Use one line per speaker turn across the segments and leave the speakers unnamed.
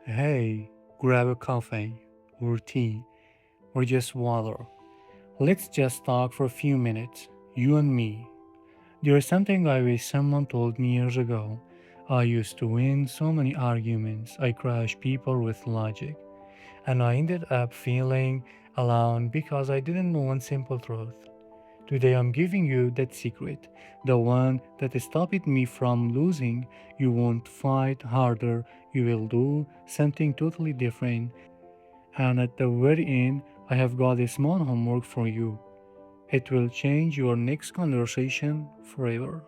Hey, grab a coffee or tea or just water. Let's just talk for a few minutes, you and me. There is something I wish someone told me years ago. I used to win so many arguments, I crushed people with logic, and I ended up feeling alone because I didn't know one simple truth. Today I'm giving you that secret, the one that stopped me from losing. You won't fight harder, you will do something totally different. And at the very end, I have got a small homework for you. It will change your next conversation forever.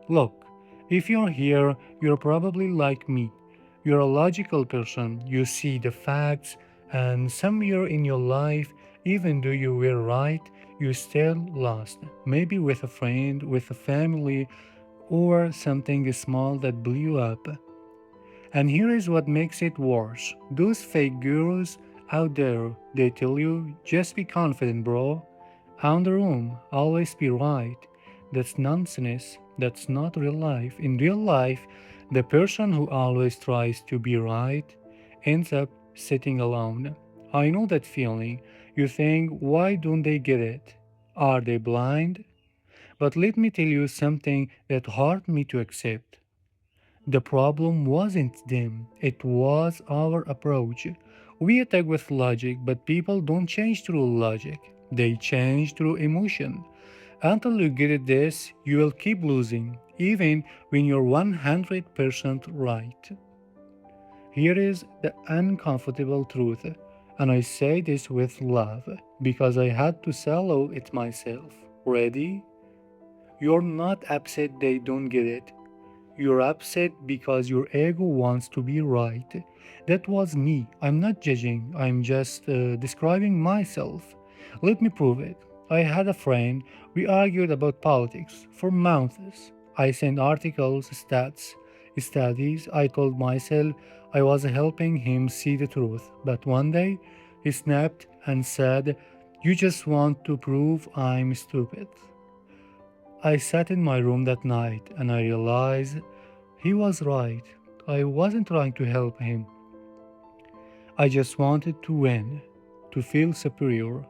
Look, if you're here, you're probably like me. You're a logical person. You see the facts, and somewhere in your life, even though you were right, you still lost. Maybe with a friend, with a family, or something small that blew up. And here is what makes it worse. Those fake gurus out there, they tell you, just be confident, bro. On the room, always be right. That's nonsense. That's not real life. In real life, the person who always tries to be right ends up sitting alone. I know that feeling. You think, why don't they get it? Are they blind? But let me tell you something that hurt me to accept. The problem wasn't them, it was our approach. We attack with logic, but people don't change through logic, they change through emotion. Until you get this, you will keep losing, even when you're 100% right. Here is the uncomfortable truth, and I say this with love because I had to swallow it myself. Ready? You're not upset they don't get it. You're upset because your ego wants to be right. That was me. I'm not judging, I'm just describing myself. Let me prove it. I had a friend, we argued about politics for months. I sent articles, stats, studies. I told myself I was helping him see the truth. But one day, he snapped and said, "You just want to prove I'm stupid." I sat in my room that night and I realized he was right. I wasn't trying to help him. I just wanted to win, to feel superior.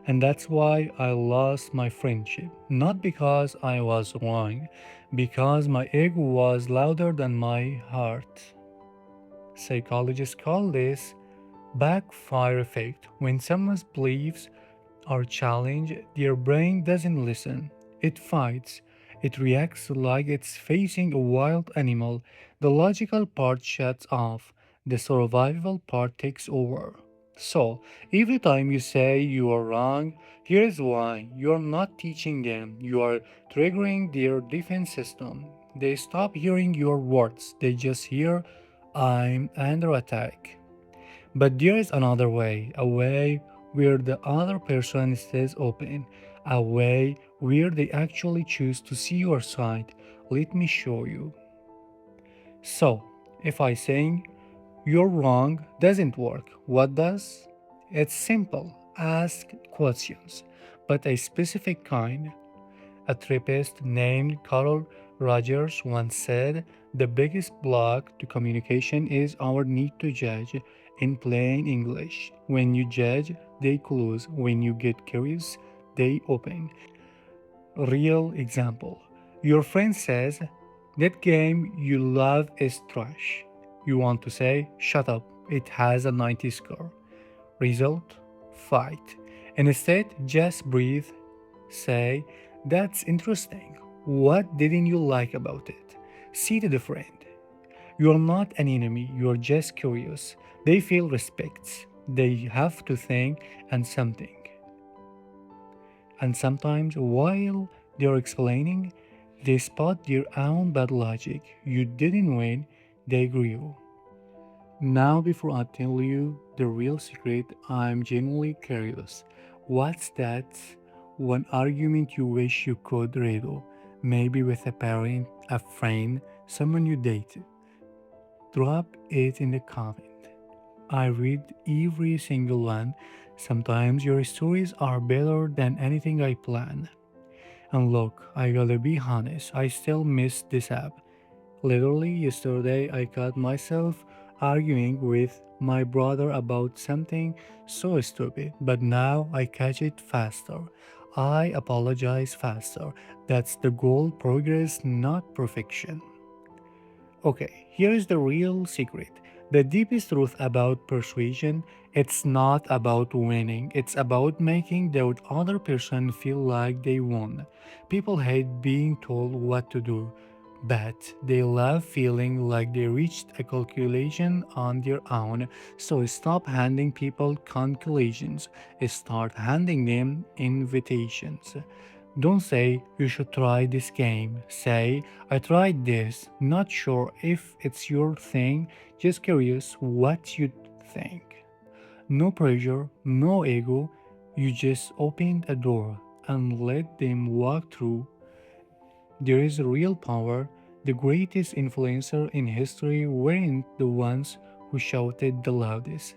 And that's why I lost my friendship. Not because I was wrong, because my ego was louder than my heart. Psychologists call this backfire effect. When someone's beliefs are challenged, their brain doesn't listen. It fights. It reacts like it's facing a wild animal. The logical part shuts off. The survival part takes over. So, every time you say you are wrong, here is why. You are not teaching them. You are triggering their defense system. They stop hearing your words. They just hear, "I'm under attack." But there is another way, a way where the other person stays open, a way where they actually choose to see your side. Let me show you. So, if I say you're wrong doesn't work, what does? It's simple. Ask questions, but a specific kind. A therapist named Carol Rogers once said, "The biggest block to communication is our need to judge." In plain English, when you judge, they close. When you get curious, they open. Real example. Your friend says, "That game you love is trash." You want to say, "Shut up, it has a 90 score." Result? Fight. Instead, just breathe. Say, "That's interesting. What didn't you like about it?" See the difference. You're not an enemy, you're just curious. They feel respect. They have to think and something. And sometimes while they're explaining, they spot their own bad logic. You didn't win, they grew. Now, before I tell you the real secret, I'm genuinely curious. What's that one argument you wish you could riddle? Maybe with a parent, a friend, someone you dated. Drop it in the comment. I read every single one. Sometimes your stories are better than anything I plan. And look, I gotta be honest, I still miss this app. Literally, yesterday I caught myself arguing with my brother about something so stupid, but now I catch it faster. I apologize faster. That's the goal, progress, not perfection. Okay, here is the real secret. The deepest truth about persuasion, it's not about winning, it's about making the other person feel like they won. People hate being told what to do, but they love feeling like they reached a calculation on their own. So stop handing people calculations, start handing them invitations. Don't say you should try this game. Say I tried this, not sure if it's your thing, just curious what you think. No pressure, no ego. You just opened a door and let them walk through. There is real power. The greatest influencer in history weren't the ones who shouted the loudest.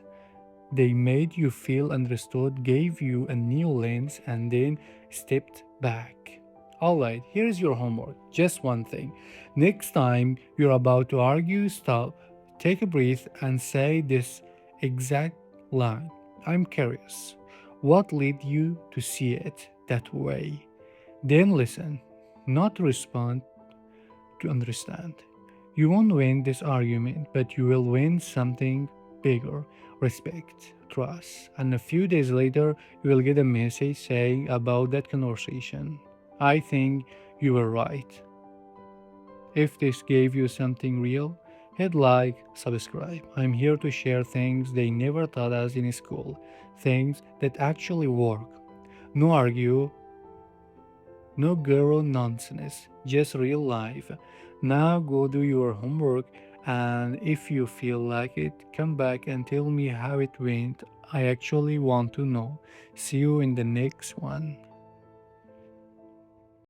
They made you feel understood, gave you a new lens, and then stepped back. Alright, here's your homework. Just one thing. Next time you're about to argue, stop, take a breath, and say this exact line. I'm curious. What led you to see it that way? Then listen, not respond, to understand. You won't win this argument, but you will win something bigger: respect, trust. And a few days later, you will get a message saying about that conversation. I think you were right. If this gave you something real, hit like, subscribe. I'm here to share things they never taught us in school, things that actually work. No argue, no girl nonsense, just real life. Now go do your homework, and if you feel like it, come back and tell me how it went. I actually want to know. See you in the next one.